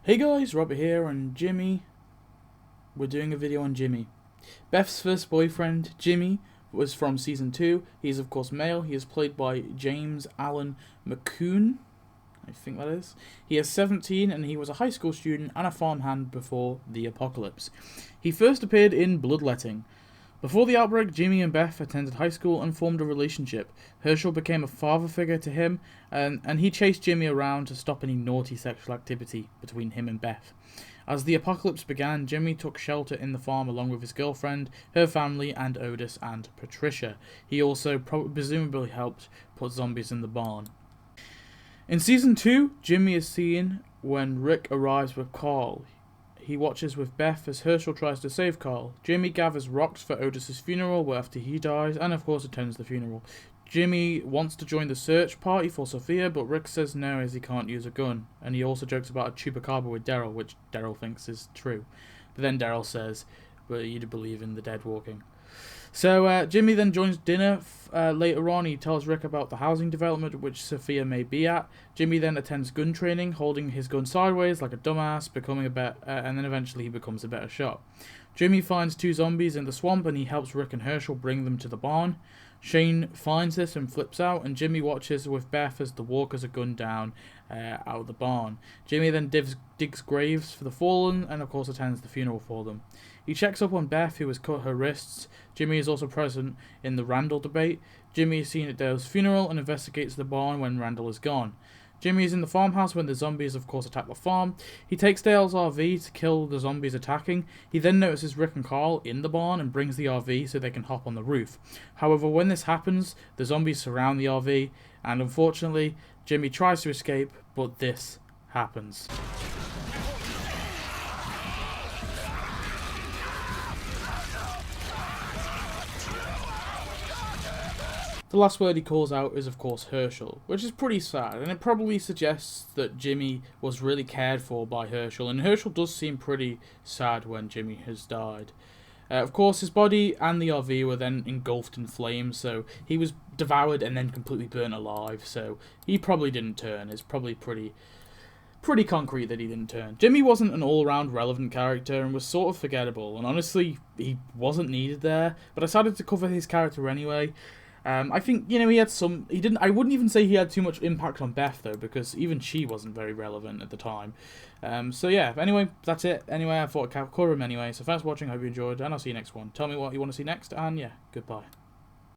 Hey guys, Robert here, and Jimmy. We're doing a video on Jimmy. Beth's first boyfriend, Jimmy, was from season 2. He is of course male. He is played by James Allen McCoon, I think that is. He is 17 and he was a high school student and a farmhand before the apocalypse. He first appeared in Bloodletting. Before the outbreak, Jimmy and Beth attended high school and formed a relationship. Herschel became a father figure to him, and he chased Jimmy around to stop any naughty sexual activity between him and Beth. As the apocalypse began, Jimmy took shelter in the farm along with his girlfriend, her family, and Otis and Patricia. He also presumably helped put zombies in the barn. In season 2, Jimmy is seen when Rick arrives with Carl. He watches with Beth as Herschel tries to save Carl. Jimmy gathers rocks for Otis's funeral after he dies, and of course attends the funeral. Jimmy wants to join the search party for Sophia, but Rick says no as he can't use a gun. And he also jokes about a chupacabra with Daryl, which Daryl thinks is true. But then Daryl says, but you'd believe in the dead walking. So Jimmy then joins dinner later on. He tells Rick about the housing development which Sophia may be at. Jimmy then attends gun training, holding his gun sideways like a dumbass, and then eventually he becomes a better shot. Jimmy finds 2 zombies in the swamp and he helps Rick and Herschel bring them to the barn. Shane finds this and flips out, and Jimmy watches with Beth as the walkers are gunned down out of the barn. Jimmy then digs graves for the fallen and of course attends the funeral for them. He checks up on Beth, who has cut her wrists. Jimmy is also present in the Randall debate. Jimmy is seen at Dale's funeral and investigates the barn when Randall is gone. Jimmy is in the farmhouse when the zombies of course attack the farm. He takes Dale's RV to kill the zombies attacking. He then notices Rick and Carl in the barn and brings the RV so they can hop on the roof. However, when this happens, the zombies surround the RV, and unfortunately, Jimmy tries to escape, but this happens. The last word he calls out is of course Herschel, which is pretty sad, and it probably suggests that Jimmy was really cared for by Herschel, and Herschel does seem pretty sad when Jimmy has died. Of course, his body and the RV were then engulfed in flames, so he was devoured and then completely burnt alive, so he probably didn't turn. It's probably pretty concrete that he didn't turn. Jimmy wasn't an all-round relevant character and was sort of forgettable, and honestly, he wasn't needed there, but I decided to cover his character anyway. I think, he had some... I wouldn't even say he had too much impact on Beth, though, because even she wasn't very relevant at the time. So yeah, anyway, that's it. Anyway, I thought I'd cover him anyway. So thanks for watching, hope you enjoyed, and I'll see you next one. Tell me what you want to see next, and yeah, goodbye.